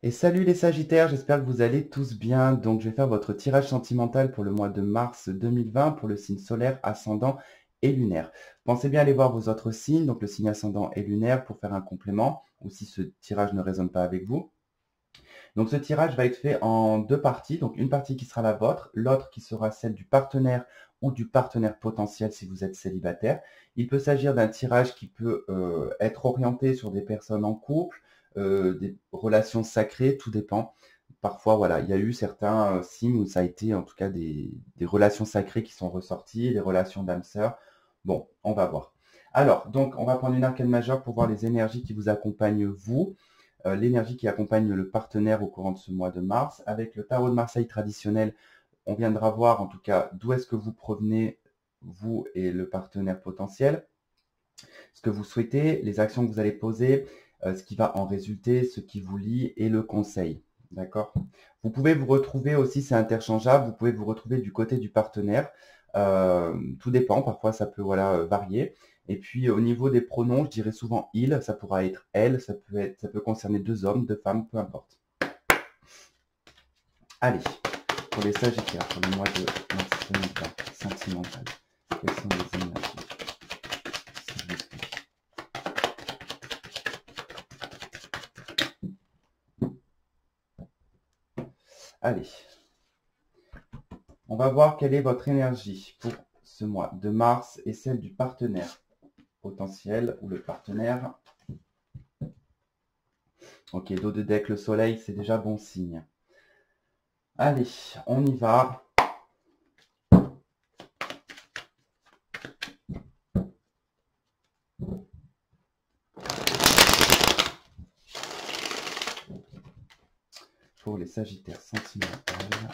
Et salut les Sagittaires, j'espère que vous allez tous bien. Donc je vais faire votre tirage sentimental pour le mois de mars 2020 pour le signe solaire, ascendant et lunaire. Pensez bien à aller voir vos autres signes, donc le signe ascendant et lunaire pour faire un complément, ou si ce tirage ne résonne pas avec vous. Donc ce tirage va être fait en deux parties, donc une partie qui sera la vôtre, l'autre qui sera celle du partenaire ou du partenaire potentiel si vous êtes célibataire. Il peut s'agir d'un tirage qui peut être orienté sur des personnes en couple, des relations sacrées, tout dépend. Parfois, voilà, il y a eu certains signes où ça a été en tout cas des relations sacrées qui sont ressorties, des relations d'âme-sœur. Bon, on va voir. Alors, donc, on va prendre une arcane majeure pour voir les énergies qui vous accompagnent, vous, l'énergie qui accompagne le partenaire au courant de ce mois de mars. Avec le tarot de Marseille traditionnel, on viendra voir en tout cas d'où est-ce que vous provenez, vous et le partenaire potentiel, ce que vous souhaitez, les actions que vous allez poser, ce qui va en résulter, ce qui vous lie et le conseil. D'accord? Vous pouvez vous retrouver aussi, c'est interchangeable, vous pouvez vous retrouver du côté du partenaire. Tout dépend, parfois ça peut varier. Et puis au niveau des pronoms, je dirais souvent il, ça pourra être elle, ça peut concerner deux hommes, deux femmes, peu importe. Allez, pour les Sagittaires, pour le mois de mars 2020, sentimental, quelles sont les énergies? Si je vous suis. Allez, on va voir quelle est votre énergie pour ce mois de mars et celle du partenaire potentiel ou le partenaire. Ok, dos de deck, le soleil, c'est déjà bon signe. Allez, on y va. Pour les Sagittaires sentimentales.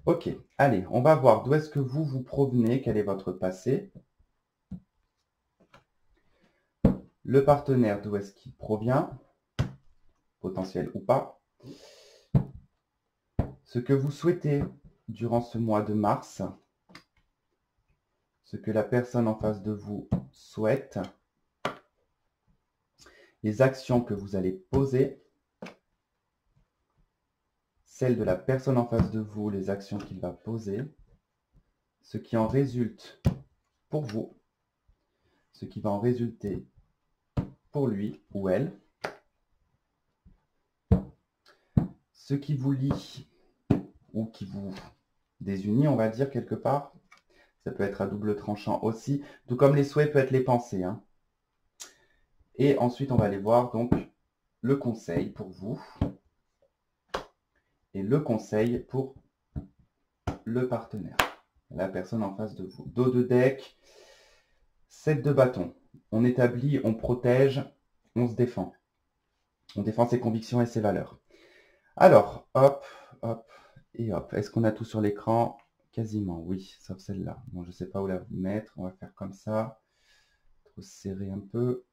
Ok, allez, on va voir d'où est-ce que vous provenez, quel est votre passé. Le partenaire, d'où est-ce qu'il provient, potentiel ou pas. Ce que vous souhaitez durant ce mois de mars. Ce que la personne en face de vous souhaite. Les actions que vous allez poser. Celles de la personne en face de vous, les actions qu'il va poser. Ce qui en résulte pour vous. Ce qui va en résulter pour lui ou elle. Ce qui vous lie ou qui vous désunit, on va dire, quelque part. Ça peut être à double tranchant aussi, tout comme les souhaits peuvent être les pensées. Hein. Et ensuite, on va aller voir donc le conseil pour vous et le conseil pour le partenaire, la personne en face de vous. Dos de deck, 7 de bâton. On établit, on protège, on se défend. On défend ses convictions et ses valeurs. Alors, hop, hop et hop. Est-ce qu'on a tout sur l'écran? Quasiment, oui, sauf celle-là. Bon, je ne sais pas où la mettre. On va faire comme ça. Trop serré un peu.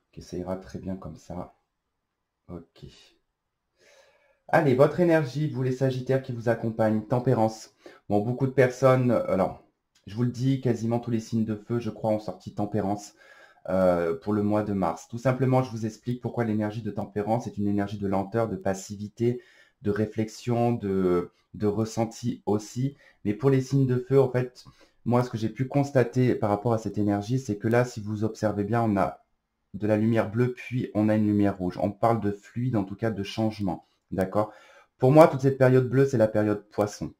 Ok, ça ira très bien comme ça. Ok. Allez, votre énergie, vous les Sagittaires qui vous accompagnent, tempérance. Bon, beaucoup de personnes, alors, je vous le dis, quasiment tous les signes de feu, je crois, ont sorti tempérance pour le mois de mars. Tout simplement, je vous explique pourquoi l'énergie de tempérance est une énergie de lenteur, de passivité, de réflexion, de ressenti aussi. Mais pour les signes de feu, en fait, moi, ce que j'ai pu constater par rapport à cette énergie, c'est que là, si vous observez bien, on a de la lumière bleue, puis on a une lumière rouge. On parle de fluide, en tout cas de changement. D'accord? Pour moi, toute cette période bleue, c'est la période poisson.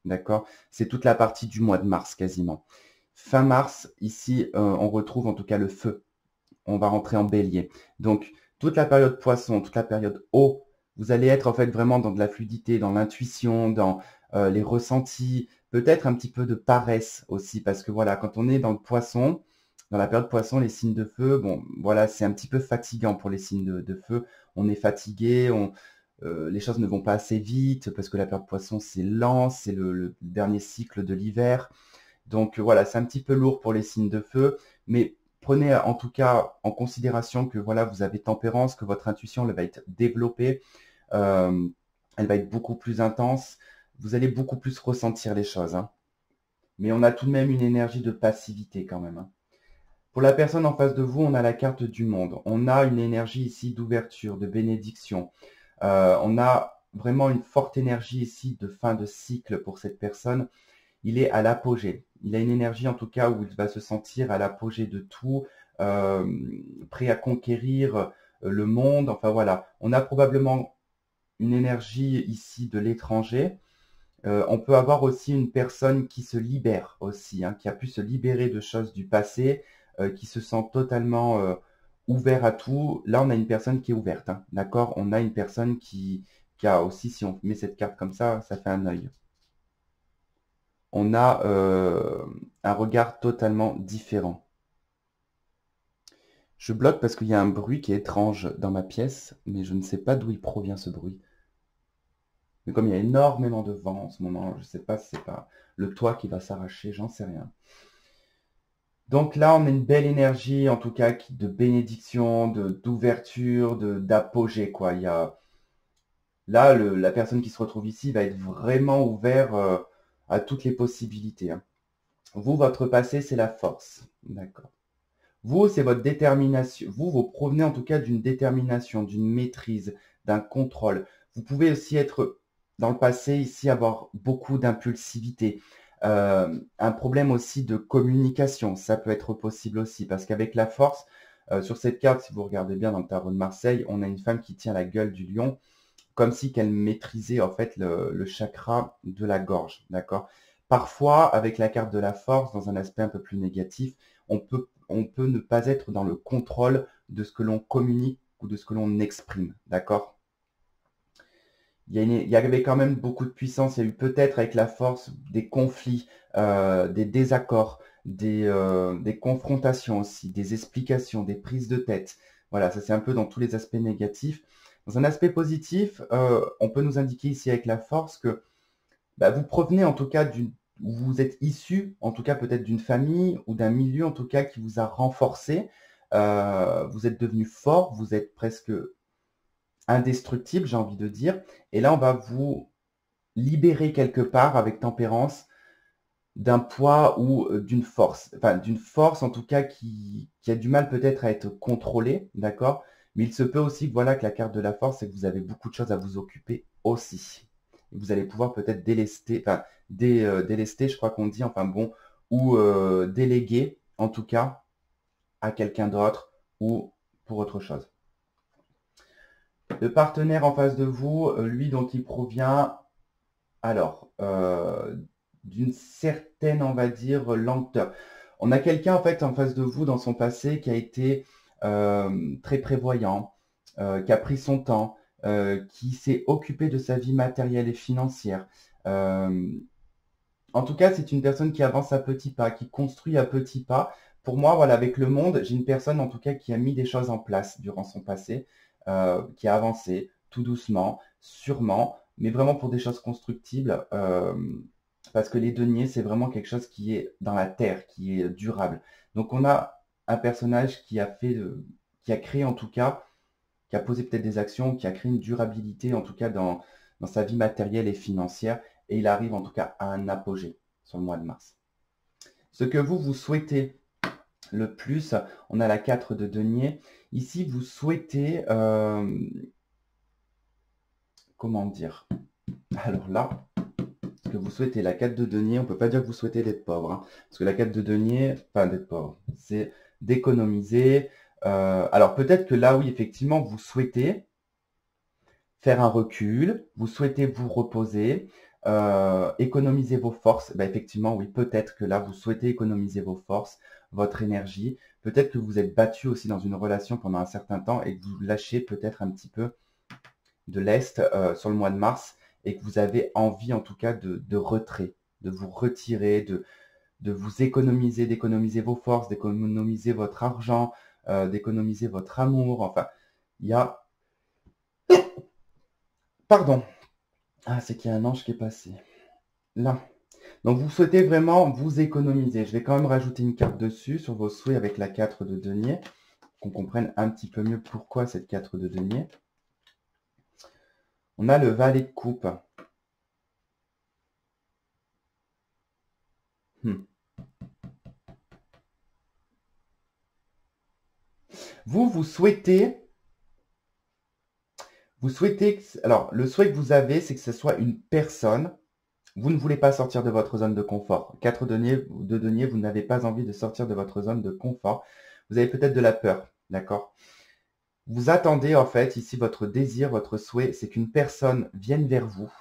D'accord? C'est toute la partie du mois de mars quasiment. Fin mars, ici, on retrouve en tout cas le feu. On va rentrer en bélier. Donc, toute la période poisson, toute la période eau, vous allez être en fait vraiment dans de la fluidité, dans l'intuition, dans les ressentis, peut-être un petit peu de paresse aussi, parce que voilà, quand on est dans le poisson, dans la période poisson, les signes de feu, bon, voilà, c'est un petit peu fatigant pour les signes de feu. On est fatigué, les choses ne vont pas assez vite, parce que la période poisson, c'est lent, c'est le dernier cycle de l'hiver. Donc voilà, c'est un petit peu lourd pour les signes de feu, mais prenez en tout cas en considération que voilà, vous avez tempérance, que votre intuition elle va être développée, euh, elle va être beaucoup plus intense, vous allez beaucoup plus ressentir les choses. Hein. Mais on a tout de même une énergie de passivité quand même. Hein. Pour la personne en face de vous, on a la carte du monde. On a une énergie ici d'ouverture, de bénédiction. On a vraiment une forte énergie ici de fin de cycle pour cette personne. Il est à l'apogée. Il a une énergie en tout cas où il va se sentir à l'apogée de tout, prêt à conquérir le monde. Enfin voilà, on a probablement une énergie ici de l'étranger. On peut avoir aussi une personne qui se libère aussi, hein, qui a pu se libérer de choses du passé, qui se sent totalement ouvert à tout. Là, on a une personne qui est ouverte, hein, d'accord? On a une personne qui a aussi, si on met cette carte comme ça fait un œil. On a un regard totalement différent. Je bloque parce qu'il y a un bruit qui est étrange dans ma pièce, mais je ne sais pas d'où il provient ce bruit. Mais comme il y a énormément de vent en ce moment, je ne sais pas si c'est pas le toit qui va s'arracher, j'en sais rien. Donc là, on a une belle énergie, en tout cas, de bénédiction, d'ouverture, d'apogée, quoi. Il y a... Là, la personne qui se retrouve ici va être vraiment ouvert à toutes les possibilités, hein. Vous, votre passé, c'est la force. D'accord. Vous, c'est votre détermination. Vous provenez en tout cas d'une détermination, d'une maîtrise, d'un contrôle. Vous pouvez aussi être, dans le passé, ici, avoir beaucoup d'impulsivité. Un problème aussi de communication, ça peut être possible aussi, parce qu'avec la force, sur cette carte, si vous regardez bien dans le tarot de Marseille, on a une femme qui tient la gueule du lion, comme si qu'elle maîtrisait en fait le chakra de la gorge, d'accord? Parfois, avec la carte de la force, dans un aspect un peu plus négatif, on peut ne pas être dans le contrôle de ce que l'on communique ou de ce que l'on exprime, d'accord? Il y avait quand même beaucoup de puissance. Il y a eu peut-être avec la force des conflits, des désaccords, des confrontations aussi, des explications, des prises de tête. Voilà, ça c'est un peu dans tous les aspects négatifs. Dans un aspect positif, on peut nous indiquer ici avec la force que bah, vous provenez en tout cas vous êtes issu, en tout cas peut-être d'une famille ou d'un milieu en tout cas qui vous a renforcé. Vous êtes devenu fort, vous êtes presque indestructible, j'ai envie de dire. Et là, on va vous libérer quelque part avec tempérance d'un poids ou d'une force. Enfin, d'une force en tout cas qui a du mal peut-être à être contrôlée, d'accord? Mais il se peut aussi voilà, que la carte de la force, c'est que vous avez beaucoup de choses à vous occuper aussi. Vous allez pouvoir peut-être délester, enfin, délester, je crois qu'on dit, enfin bon, ou déléguer, en tout cas, à quelqu'un d'autre ou pour autre chose. Le partenaire en face de vous, lui, donc il provient, alors, d'une certaine, on va dire, lenteur. On a quelqu'un, en fait, en face de vous, dans son passé, qui a été très prévoyant, qui a pris son temps, qui s'est occupé de sa vie matérielle et financière. En tout cas, c'est une personne qui avance à petits pas, qui construit à petits pas. Pour moi, voilà, avec le monde, j'ai une personne en tout cas qui a mis des choses en place durant son passé, qui a avancé tout doucement, sûrement, mais vraiment pour des choses constructibles, parce que les deniers, c'est vraiment quelque chose qui est dans la terre, qui est durable. Donc on a un personnage qui a fait, qui a créé en tout cas, qui a posé peut-être des actions, qui a créé une durabilité en tout cas dans sa vie matérielle et financière, et il arrive en tout cas à un apogée sur le mois de mars. Ce que vous souhaitez le plus, on a la 4 de denier. Ici, vous souhaitez, comment dire? Alors là, ce que vous souhaitez, la 4 de denier, on ne peut pas dire que vous souhaitez d'être pauvre, hein, parce que la 4 de denier, enfin d'être pauvre, c'est d'économiser. Alors peut-être que là, oui, effectivement, vous souhaitez faire un recul, vous souhaitez vous reposer, économiser vos forces. Ben, effectivement, oui, peut-être que là, vous souhaitez économiser vos forces, votre énergie. Peut-être que vous êtes battu aussi dans une relation pendant un certain temps et que vous lâchez peut-être un petit peu de l'Est sur le mois de mars et que vous avez envie en tout cas de retrait, de vous retirer, de vous économiser, d'économiser vos forces, d'économiser votre argent, d'économiser votre amour. Enfin, il y a... Pardon. Ah, c'est qu'il y a un ange qui est passé. Là. Donc, vous souhaitez vraiment vous économiser. Je vais quand même rajouter une carte dessus sur vos souhaits avec la 4 de denier, qu'on comprenne un petit peu mieux pourquoi cette 4 de denier. On a le valet de coupe. Vous souhaitez, alors le souhait que vous avez, c'est que ce soit une personne. Vous ne voulez pas sortir de votre zone de confort. 4 deniers, vous n'avez pas envie de sortir de votre zone de confort. Vous avez peut-être de la peur, d'accord? Vous attendez en fait, ici, votre désir, votre souhait, c'est qu'une personne vienne vers vous,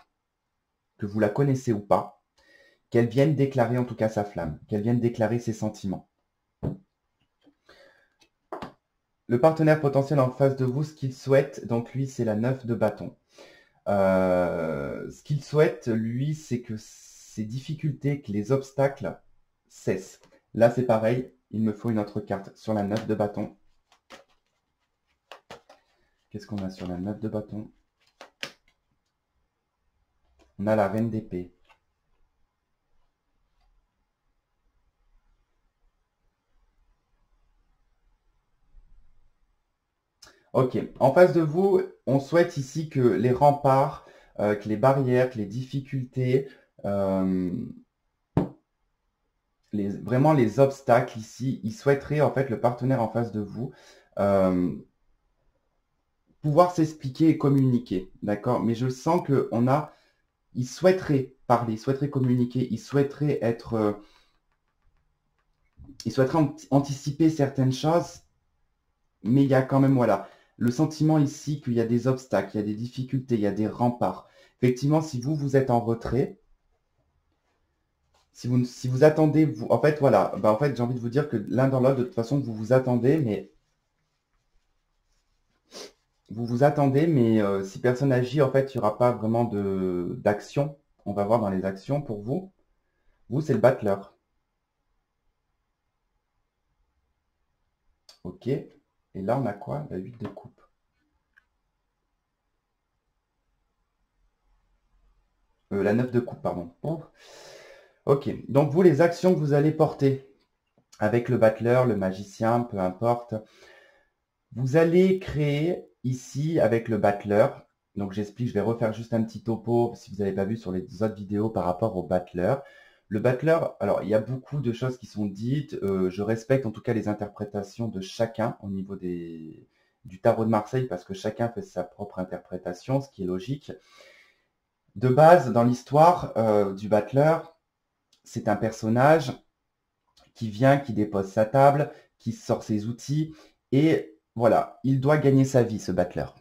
que vous la connaissez ou pas, qu'elle vienne déclarer en tout cas sa flamme, qu'elle vienne déclarer ses sentiments. Le partenaire potentiel en face de vous, ce qu'il souhaite, donc lui, c'est la 9 de bâton. Ce qu'il souhaite, lui, c'est que ces difficultés, que les obstacles cessent. Là, c'est pareil, il me faut une autre carte sur la 9 de bâton. Qu'est-ce qu'on a sur la 9 de bâton? On a la reine d'épée. Ok, en face de vous, on souhaite ici que les remparts, que les barrières, que les difficultés, vraiment les obstacles ici, il souhaiterait en fait le partenaire en face de vous pouvoir s'expliquer et communiquer, d'accord? Mais je sens que il souhaiterait parler, il souhaiterait communiquer, il souhaiterait anticiper certaines choses, mais il y a quand même, voilà, le sentiment ici qu'il y a des obstacles, il y a des difficultés, il y a des remparts. Effectivement, si vous êtes en retrait, si vous attendez, en fait, voilà, en fait, j'ai envie de vous dire que l'un dans l'autre, de toute façon, vous vous attendez, mais si personne agit, en fait, il n'y aura pas vraiment d'action. On va voir dans les actions pour vous. Vous, c'est le battleur. Ok. Et là, on a quoi? La 8 de coupe. La 9 de coupe, pardon. Ok. Donc, vous, les actions que vous allez porter avec le battleur, le magicien, peu importe, vous allez créer ici avec le battleur. Donc, j'explique, je vais refaire juste un petit topo si vous n'avez pas vu sur les autres vidéos par rapport au battleur. Le battleur, alors il y a beaucoup de choses qui sont dites. Je respecte en tout cas les interprétations de chacun au niveau du tarot de Marseille parce que chacun fait sa propre interprétation, ce qui est logique. De base, dans l'histoire du battleur, c'est un personnage qui vient, qui dépose sa table, qui sort ses outils et voilà, il doit gagner sa vie, ce battleur.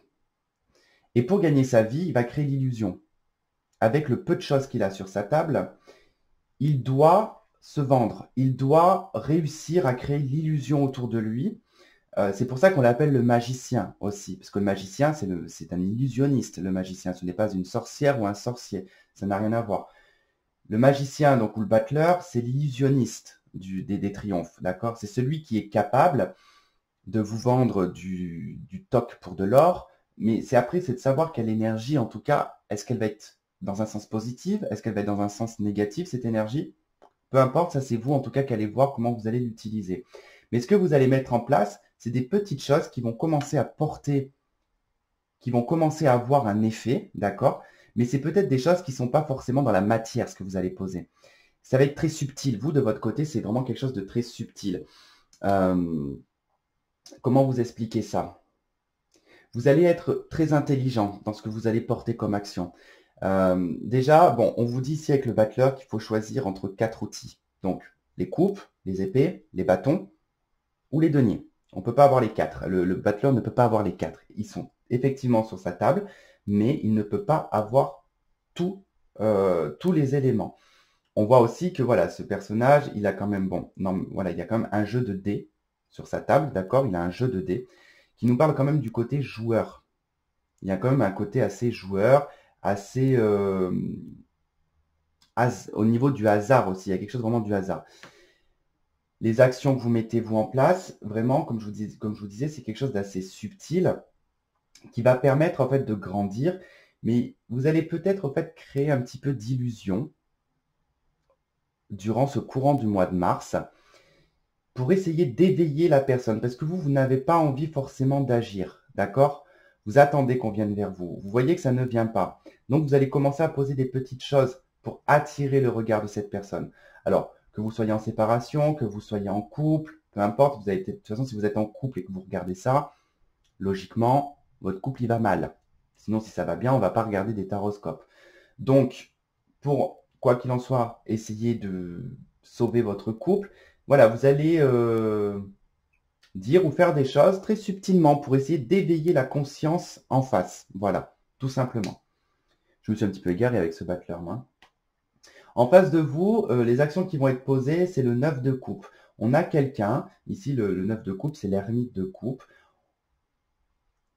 Et pour gagner sa vie, il va créer l'illusion. Avec le peu de choses qu'il a sur sa table, il doit se vendre, il doit réussir à créer l'illusion autour de lui. C'est pour ça qu'on l'appelle le magicien aussi, parce que le magicien, c'est un illusionniste, le magicien. Ce n'est pas une sorcière ou un sorcier, ça n'a rien à voir. Le magicien, donc, ou le battleur, c'est l'illusionniste des triomphes, d'accord? C'est celui qui est capable de vous vendre du toc pour de l'or, mais c'est de savoir quelle énergie, en tout cas, est-ce qu'elle va être dans un sens positif, est-ce qu'elle va être dans un sens négatif, cette énergie? Peu importe, ça c'est vous en tout cas qui allez voir comment vous allez l'utiliser. Mais ce que vous allez mettre en place, c'est des petites choses qui vont commencer à porter, qui vont commencer à avoir un effet, d'accord? Mais c'est peut-être des choses qui ne sont pas forcément dans la matière, ce que vous allez poser. Ça va être très subtil. Vous, de votre côté, c'est vraiment quelque chose de très subtil. Comment vous expliquer ça? Vous allez être très intelligent dans ce que vous allez porter comme action. Déjà, bon, on vous dit ici avec le battleur qu'il faut choisir entre 4 outils. Donc, les coupes, les épées, les bâtons ou les deniers. On ne peut pas avoir les 4. Le battleur ne peut pas avoir les 4. Ils sont effectivement sur sa table, mais il ne peut pas avoir tous les éléments. On voit aussi que voilà, ce personnage, il a quand même, bon, non, voilà, il y a quand même un jeu de dés sur sa table, d'accord? Il a un jeu de dés qui nous parle quand même du côté joueur. Il y a quand même un côté assez joueur, assez au niveau du hasard aussi. Il y a quelque chose vraiment du hasard. Les actions que vous mettez vous en place, vraiment, comme je vous disais, c'est quelque chose d'assez subtil qui va permettre en fait de grandir. Mais vous allez peut-être en fait créer un petit peu d'illusion durant ce courant du mois de mars pour essayer d'éveiller la personne. Parce que vous n'avez pas envie forcément d'agir, d'accord? Vous attendez qu'on vienne vers vous. Vous voyez que ça ne vient pas. Donc, vous allez commencer à poser des petites choses pour attirer le regard de cette personne. Alors, que vous soyez en séparation, que vous soyez en couple, peu importe, vous avez, de toute façon, si vous êtes en couple et que vous regardez ça, logiquement, votre couple, il va mal. Sinon, si ça va bien, on ne va pas regarder des taroscopes. Donc, pour quoi qu'il en soit, essayer de sauver votre couple, voilà, vous allez dire ou faire des choses très subtilement pour essayer d'éveiller la conscience en face. Voilà, tout simplement. Je me suis un petit peu égaré avec ce battleur, moi. En face de vous, les actions qui vont être posées, c'est le 9 de coupe. On a quelqu'un, ici le 9 de coupe, c'est l'ermite de coupe.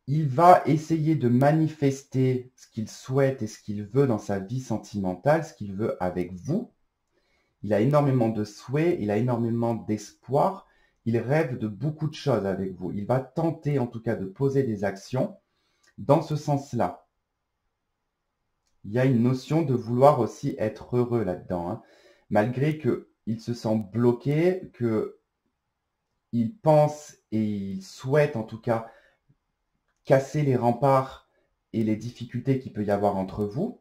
Il va essayer de manifester ce qu'il souhaite et ce qu'il veut dans sa vie sentimentale, ce qu'il veut avec vous. Il a énormément de souhaits, il a énormément d'espoir. Il rêve de beaucoup de choses avec vous. Il va tenter en tout cas de poser des actions dans ce sens-là. Il y a une notion de vouloir aussi être heureux là-dedans, hein. Malgré qu'il se sent bloqué, qu'il pense et il souhaite en tout cas casser les remparts et les difficultés qu'il peut y avoir entre vous.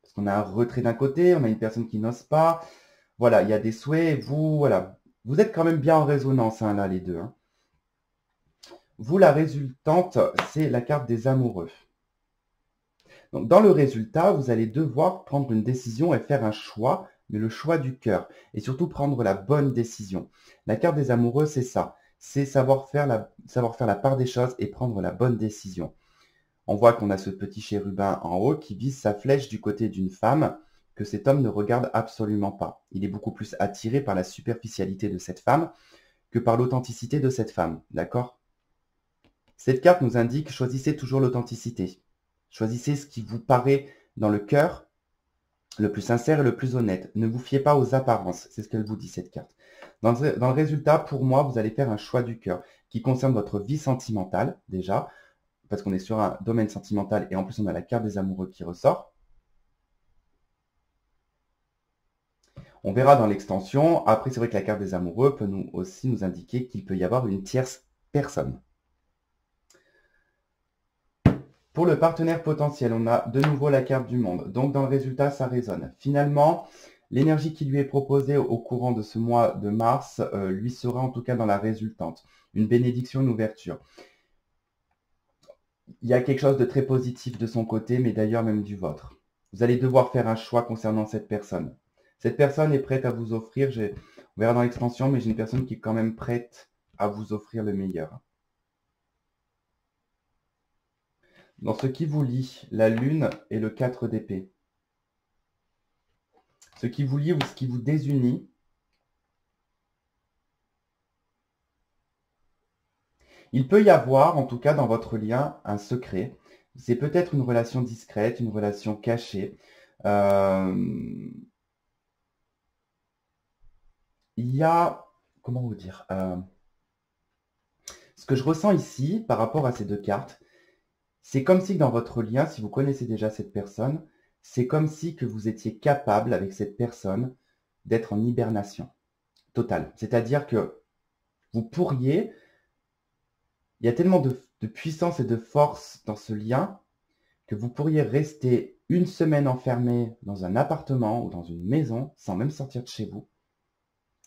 Parce qu'on a un retrait d'un côté, on a une personne qui n'ose pas. Voilà, il y a des souhaits, vous, voilà. Vous êtes quand même bien en résonance, hein, là, les deux, hein. Vous, la résultante, c'est la carte des amoureux. Donc, dans le résultat, vous allez devoir prendre une décision et faire un choix, mais le choix du cœur. Et surtout prendre la bonne décision. La carte des amoureux, c'est ça. C'est savoir faire la part des choses et prendre la bonne décision. On voit qu'on a ce petit chérubin en haut qui vise sa flèche du côté d'une femme que cet homme ne regarde absolument pas. Il est beaucoup plus attiré par la superficialité de cette femme que par l'authenticité de cette femme. D'accord? Cette carte nous indique, choisissez toujours l'authenticité. Choisissez ce qui vous paraît dans le cœur le plus sincère et le plus honnête. Ne vous fiez pas aux apparences. C'est ce qu'elle vous dit, cette carte. Dans le résultat, pour moi, vous allez faire un choix du cœur qui concerne votre vie sentimentale, déjà, parce qu'on est sur un domaine sentimental et en plus on a la carte des amoureux qui ressort. On verra dans l'extension. Après, c'est vrai que la carte des amoureux peut aussi nous indiquer qu'il peut y avoir une tierce personne. Pour le partenaire potentiel, on a de nouveau la carte du monde. Donc, dans le résultat, ça résonne. Finalement, l'énergie qui lui est proposée au courant de ce mois de mars lui sera en tout cas dans la résultante. Une bénédiction, une ouverture. Il y a quelque chose de très positif de son côté, mais d'ailleurs même du vôtre. Vous allez devoir faire un choix concernant cette personne. Cette personne est prête à vous offrir, on verra dans l'extension, mais j'ai une personne qui est quand même prête à vous offrir le meilleur. Dans ce qui vous lie, la lune et le 4 d'épée. Ce qui vous lie ou ce qui vous désunit, il peut y avoir, en tout cas dans votre lien, un secret. C'est peut-être une relation discrète, une relation cachée. Il y a, comment vous dire, ce que je ressens ici par rapport à ces deux cartes, c'est comme si dans votre lien, si vous connaissez déjà cette personne, c'est comme si que vous étiez capable avec cette personne d'être en hibernation totale. C'est-à-dire que vous pourriez, il y a tellement de puissance et de force dans ce lien que vous pourriez rester une semaine enfermé dans un appartement ou dans une maison sans même sortir de chez vous,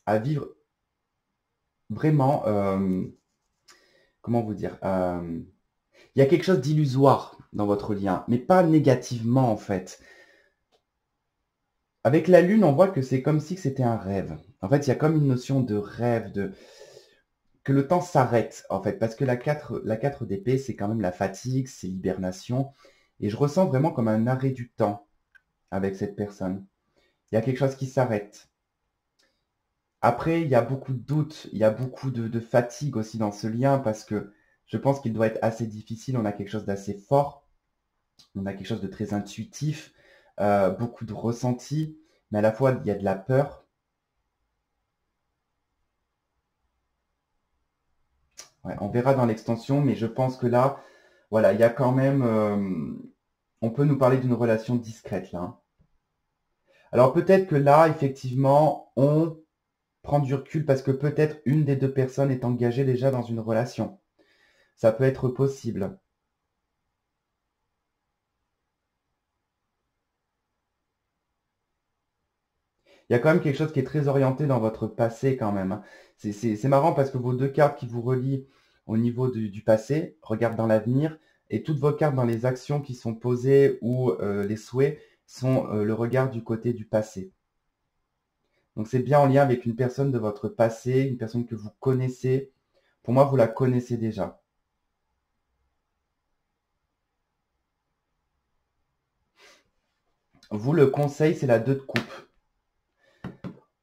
à vivre vraiment, comment vous dire, il y a quelque chose d'illusoire dans votre lien, mais pas négativement en fait. Avec la lune, on voit que c'est comme si c'était un rêve. En fait, il y a comme une notion de rêve, que le temps s'arrête en fait, parce que la 4 d'épée, c'est quand même la fatigue, c'est l'hibernation, et je ressens vraiment comme un arrêt du temps avec cette personne. Il y a quelque chose qui s'arrête. Après, il y a beaucoup de doutes, il y a beaucoup de fatigue aussi dans ce lien, parce que je pense qu'il doit être assez difficile. On a quelque chose d'assez fort, on a quelque chose de très intuitif, beaucoup de ressenti, mais à la fois, il y a de la peur. Ouais, on verra dans l'extension, mais je pense que là, voilà, il y a quand même, on peut nous parler d'une relation discrète là, hein. Alors peut-être que là, effectivement, on prend du recul parce que peut-être une des deux personnes est engagée déjà dans une relation. Ça peut être possible. Il y a quand même quelque chose qui est très orienté dans votre passé quand même, hein. C'est marrant parce que vos deux cartes qui vous relient au niveau du passé regardent dans l'avenir et toutes vos cartes dans les actions qui sont posées ou les souhaits sont le regard du côté du passé. Donc c'est bien en lien avec une personne de votre passé, une personne que vous connaissez. Pour moi, vous la connaissez déjà. Vous, le conseil, c'est la 2 de coupe.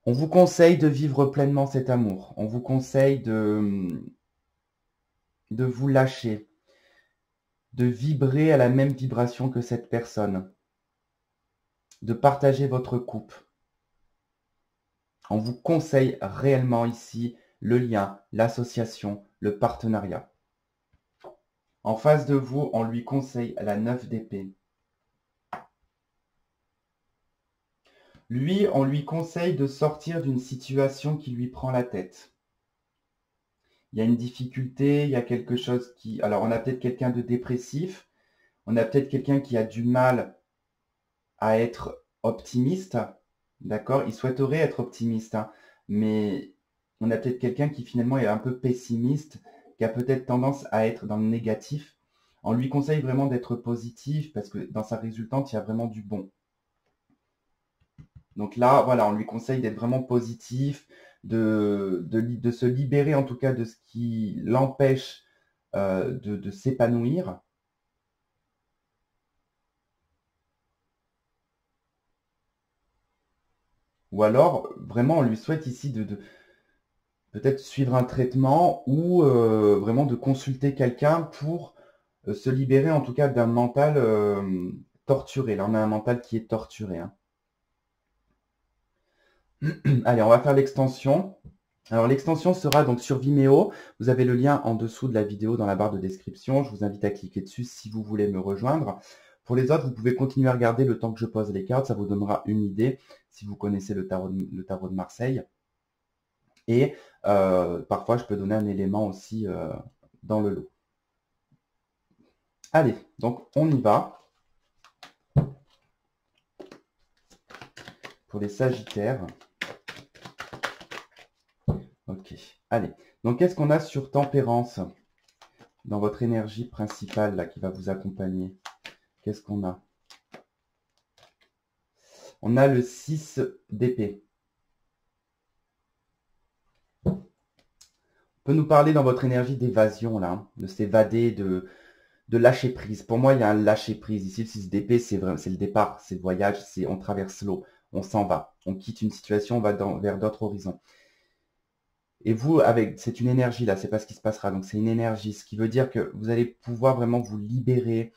On vous conseille de vivre pleinement cet amour. On vous conseille de vous lâcher, de vibrer à la même vibration que cette personne, de partager votre coupe. On vous conseille réellement ici le lien, l'association, le partenariat. En face de vous, on lui conseille la 9 d'épée. Lui, on lui conseille de sortir d'une situation qui lui prend la tête. Il y a une difficulté, il y a quelque chose qui... Alors, on a peut-être quelqu'un de dépressif, on a peut-être quelqu'un qui a du mal à être optimiste, d'accord? Il souhaiterait être optimiste, hein, mais on a peut-être quelqu'un qui finalement est un peu pessimiste, qui a peut-être tendance à être dans le négatif. On lui conseille vraiment d'être positif parce que dans sa résultante, il y a vraiment du bon. Donc là, voilà, on lui conseille d'être vraiment positif, de se libérer en tout cas de ce qui l'empêche de s'épanouir. Ou alors, vraiment, on lui souhaite ici de peut-être suivre un traitement ou vraiment de consulter quelqu'un pour se libérer en tout cas d'un mental torturé. Là, on a un mental qui est torturé, hein. Allez, on va faire l'extension. Alors, l'extension sera donc sur Vimeo. Vous avez le lien en dessous de la vidéo dans la barre de description. Je vous invite à cliquer dessus si vous voulez me rejoindre. Pour les autres, vous pouvez continuer à regarder le temps que je pose les cartes. Ça vous donnera une idée si vous connaissez le tarot de Marseille. Et parfois, je peux donner un élément aussi dans le lot. Allez, donc on y va. Pour les Sagittaires. Ok, allez. Donc, qu'est-ce qu'on a sur Tempérance dans votre énergie principale là qui va vous accompagner? Qu'est-ce qu'on a? On a le 6 d'épée. On peut nous parler dans votre énergie d'évasion là, hein, de s'évader, de lâcher prise. Pour moi, il y a un lâcher prise. Ici, le 6 d'épée, c'est le départ, c'est le voyage, c'est on traverse l'eau, on s'en va, on quitte une situation, on va vers d'autres horizons. Et vous, c'est une énergie là, c'est pas ce qui se passera. Donc c'est une énergie, ce qui veut dire que vous allez pouvoir vraiment vous libérer,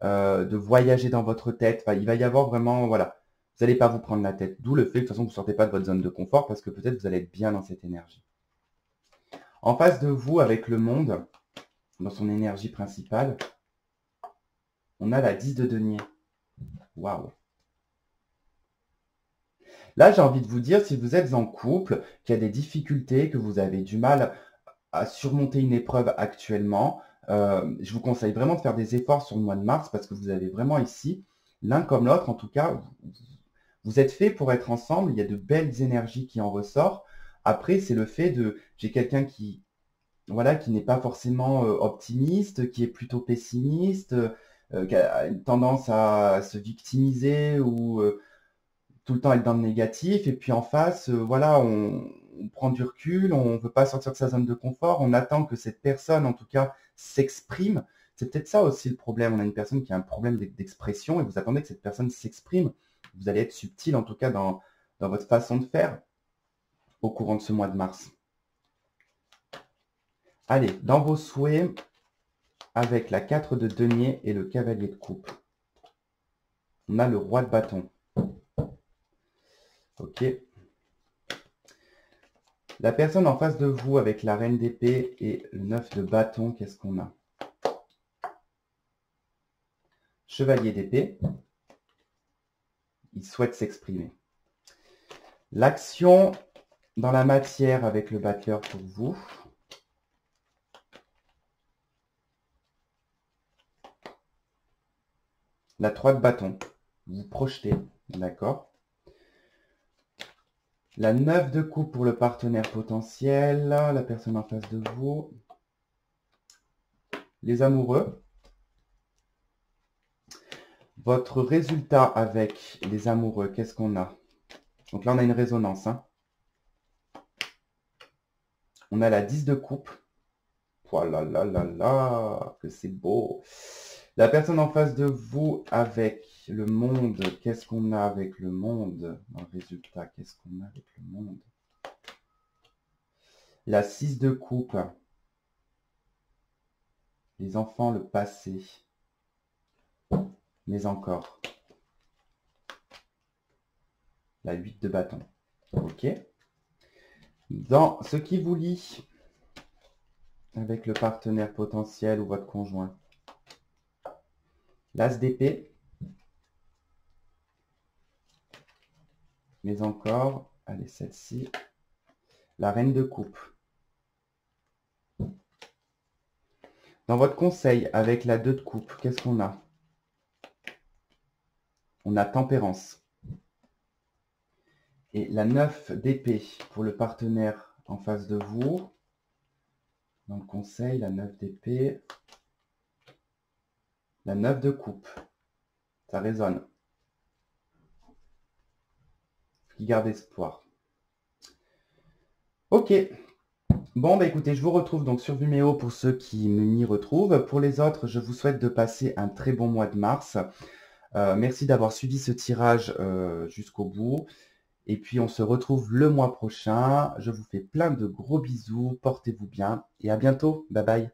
de voyager dans votre tête. Enfin, il va y avoir vraiment, voilà, vous n'allez pas vous prendre la tête. D'où le fait que de toute façon, vous ne sortez pas de votre zone de confort parce que peut-être vous allez être bien dans cette énergie. En face de vous, avec le monde, dans son énergie principale, on a la 10 de denier. Waouh! Là, j'ai envie de vous dire, si vous êtes en couple, qu'il y a des difficultés, que vous avez du mal à surmonter une épreuve actuellement, je vous conseille vraiment de faire des efforts sur le mois de mars parce que vous avez vraiment ici, l'un comme l'autre, en tout cas, vous êtes fait pour être ensemble, il y a de belles énergies qui en ressortent. Après, c'est le fait de, j'ai quelqu'un qui, voilà, qui n'est pas forcément optimiste, qui est plutôt pessimiste, qui a une tendance à se victimiser ou tout le temps être dans le négatif. Et puis en face, voilà, on prend du recul, on ne veut pas sortir de sa zone de confort, on attend que cette personne, en tout cas, s'exprime. C'est peut-être ça aussi le problème. On a une personne qui a un problème d'expression et vous attendez que cette personne s'exprime. Vous allez être subtil, en tout cas, dans votre façon de faire au courant de ce mois de mars. Allez, dans vos souhaits, avec la 4 de denier et le cavalier de coupe, on a le roi de bâton. Ok. La personne en face de vous avec la reine d'épée et le 9 de bâton, qu'est-ce qu'on a? Chevalier d'épée. Il souhaite s'exprimer. L'action dans la matière avec le battleur pour vous. La 3 de bâton. Vous projetez, d'accord? La 9 de coupe pour le partenaire potentiel, la personne en face de vous. Les amoureux. Votre résultat avec les amoureux, qu'est-ce qu'on a? Donc là, on a une résonance. Hein. On a la 10 de coupe. Oh là là là là, que c'est beau. La personne en face de vous avec le monde, qu'est-ce qu'on a avec le monde? Dans le résultat, qu'est-ce qu'on a avec le monde? La 6 de coupe. Les enfants, le passé. Mais encore. La 8 de bâton. Ok. Dans ce qui vous lie avec le partenaire potentiel ou votre conjoint. L'as d'épée. Mais encore. Allez, celle-ci. La reine de coupe. Dans votre conseil avec la 2 de coupe, qu'est-ce qu'on a? On a tempérance. Et la 9 d'épée pour le partenaire en face de vous. Dans le conseil, la 9 d'épée. La 9 de coupe. Ça résonne. Qui garde espoir. Ok. Bon, bah écoutez, je vous retrouve donc sur Vimeo pour ceux qui m'y retrouvent. Pour les autres, je vous souhaite de passer un très bon mois de mars. Merci d'avoir suivi ce tirage jusqu'au bout. Et puis, on se retrouve le mois prochain. Je vous fais plein de gros bisous. Portez-vous bien et à bientôt. Bye bye.